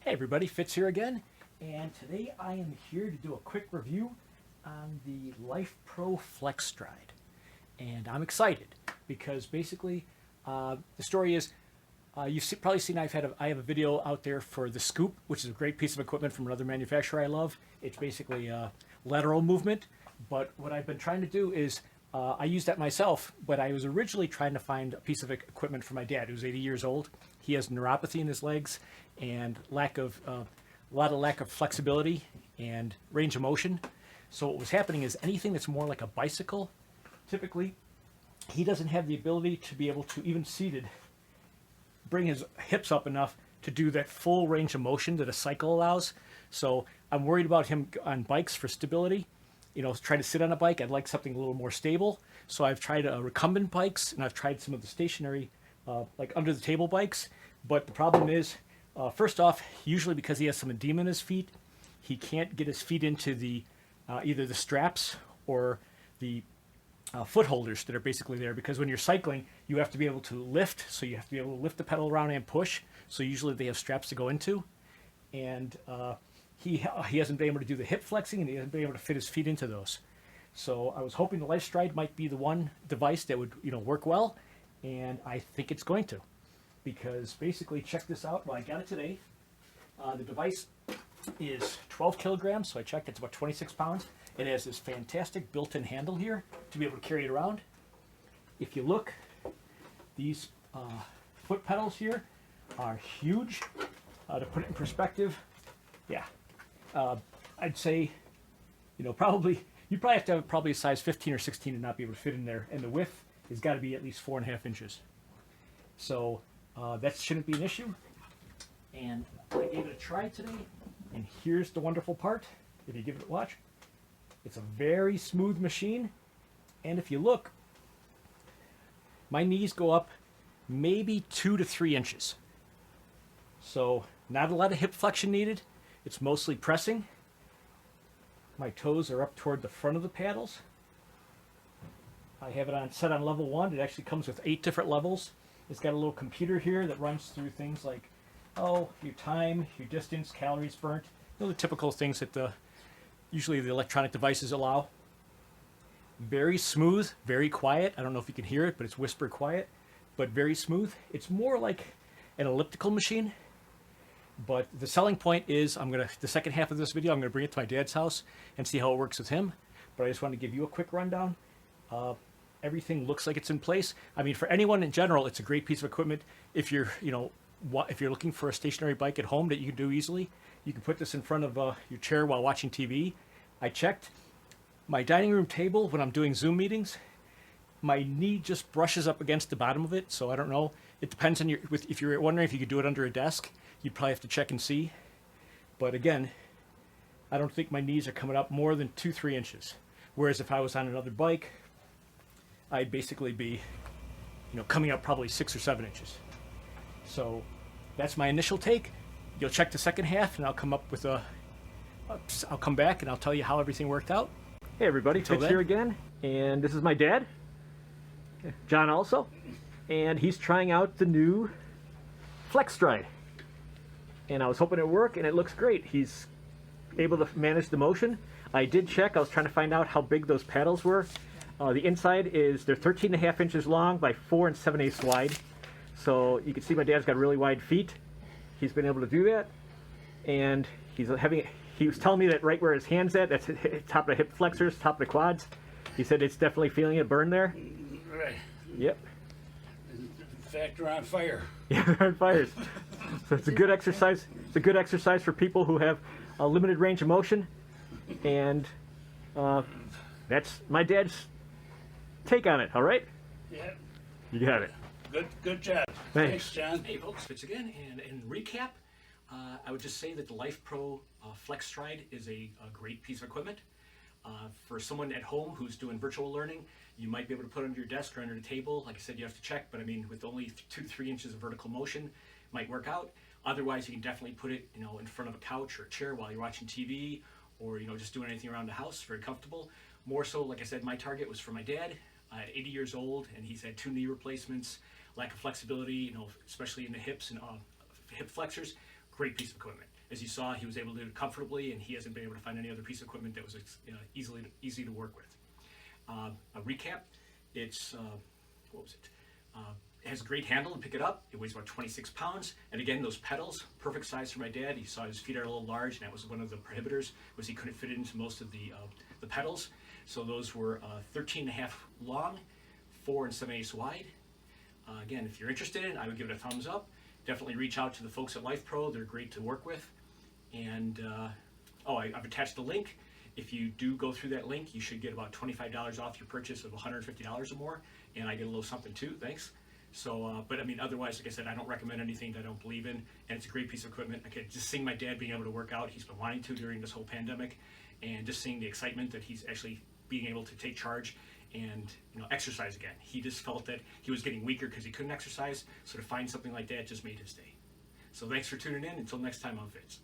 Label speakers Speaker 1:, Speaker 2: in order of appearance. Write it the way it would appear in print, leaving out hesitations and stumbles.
Speaker 1: Hey everybody, Fitz here again, and today I am here to do a quick review on the Lifepro FlexStride. And I'm excited because basically the story is you've probably seen I have a video out there for the Scoop, which is a great piece of equipment from another manufacturer I love. It's basically a lateral movement, but what I've been trying to do is I use that myself, but I was originally trying to find a piece of equipment for my dad who's 80 years old. He has neuropathy in his legs and lack of flexibility and range of motion. So what was happening is anything that's more like a bicycle, typically he doesn't have the ability to be able to, even seated, bring his hips up enough to do that full range of motion that a cycle allows. So I'm worried about him on bikes for stability. You know, trying to sit on a bike, I'd like something a little more stable. So I've tried recumbent bikes, and I've tried some of the stationary, like under the table bikes. But the problem is, first off, usually because he has some edema in his feet, he can't get his feet into the either the straps or the foot holders that are basically there. Because when you're cycling, you have to be able to lift, so you have to be able to lift the pedal around and push. So usually they have straps to go into, and he hasn't been able to do the hip flexing, and he hasn't been able to fit his feet into those. So I was hoping the LifeStride might be the one device that would, work well, and I think it's going to. Because basically, check this out. Well, I got it today. The device is 12 kilograms, so I checked. It's about 26 pounds. It has this fantastic built-in handle here to be able to carry it around. If you look, these foot pedals here are huge. To put it in perspective, yeah, I'd say, you'd probably have to have a size 15 or 16 to not be able to fit in there, and the width has got to be at least 4.5 inches. So that shouldn't be an issue. And I gave it a try today, and here's the wonderful part. If you give it a watch, it's a very smooth machine, and if you look, my knees go up maybe 2 to 3 inches. So not a lot of hip flexion needed. It's mostly pressing. My toes are up toward the front of the paddles. I have it set on level 1. It actually comes with 8 different levels. It's got a little computer here that runs through things like, your time, your distance, calories burnt, the typical things that usually the electronic devices allow. Very smooth, very quiet. I don't know if you can hear it, but it's whisper quiet, but very smooth. It's more like an elliptical machine. But the selling point is, the second half of this video, I'm gonna bring it to my dad's house and see how it works with him. But I just wanted to give you a quick rundown. Everything looks like it's in place. I mean, for anyone in general, it's a great piece of equipment. If you're, if you're looking for a stationary bike at home that you can do easily, you can put this in front of your chair while watching TV. I checked my dining room table when I'm doing Zoom meetings. My knee just brushes up against the bottom of it, so I don't know. It depends on if you're wondering if you could do it under a desk, you'd probably have to check and see. But again, I don't think my knees are coming up more than 2-3 inches. Whereas if I was on another bike, I'd basically be, coming up probably 6 or 7 inches. So that's my initial take. You'll check the second half, and I'll come up with I'll come back and I'll tell you how everything worked out. Hey everybody, Fitz here again, and this is my dad, John also, and he's trying out the new FlexStride. And I was hoping it would work, and it looks great. He's able to manage the motion. I did check. I was trying to find out how big those paddles were. The inside they're 13.5 inches long by 4 7/8 wide. So you can see my dad's got really wide feet. He's been able to do that. And he was telling me that right where his hand's at, that's top of the hip flexors, top of the quads. He said it's definitely feeling it burn there.
Speaker 2: Right.
Speaker 1: Yep.
Speaker 2: In fact, we're on fire.
Speaker 1: Yeah, they're on fires. So it's a good exercise. It's a good exercise for people who have a limited range of motion. And that's my dad's take on it, all right?
Speaker 2: Yeah.
Speaker 1: You got it.
Speaker 2: Good job. Thanks, John.
Speaker 1: Hey folks, Fitz again, and in recap, I would just say that the Lifepro FlexStride is a great piece of equipment. For someone at home who's doing virtual learning, you might be able to put it under your desk or under the table. Like I said, you have to check, but I mean, with only 2 to 3 inches of vertical motion, might work out. Otherwise, you can definitely put it, in front of a couch or a chair while you're watching TV, or just doing anything around the house. Very comfortable. More so, like I said, my target was for my dad at 80 years old, and he's had 2 knee replacements, lack of flexibility, especially in the hips and hip flexors. Great piece of equipment.
Speaker 3: as you saw, he was able to do it comfortably, and he hasn't been able to find any other piece of equipment that was easy to work with. A recap, it's, what was it? It has a great handle to pick it up. It weighs about 26 pounds. And again, those pedals, perfect size for my dad. He saw his feet are a little large, and that was one of the prohibitors, was he couldn't fit it into most of the pedals. So those were 13.5 long, 4 7/8 wide. Again, if you're interested in it, I would give it a thumbs up. Definitely reach out to the folks at Lifepro. They're great to work with. And I've attached the link. If you do go through that link, you should get about $25 off your purchase of $150 or more, and I get a little something too. Thanks. So, but I mean, otherwise, like I said, I don't recommend anything that I don't believe in, and it's a great piece of equipment. I can just seeing my dad being able to work out. He's been wanting to during this whole pandemic, and just seeing the excitement that he's actually being able to take charge and exercise again. He just felt that he was getting weaker because he couldn't exercise. So to find something like that just made his day. So thanks for tuning in. Until next time, I'm Fitz.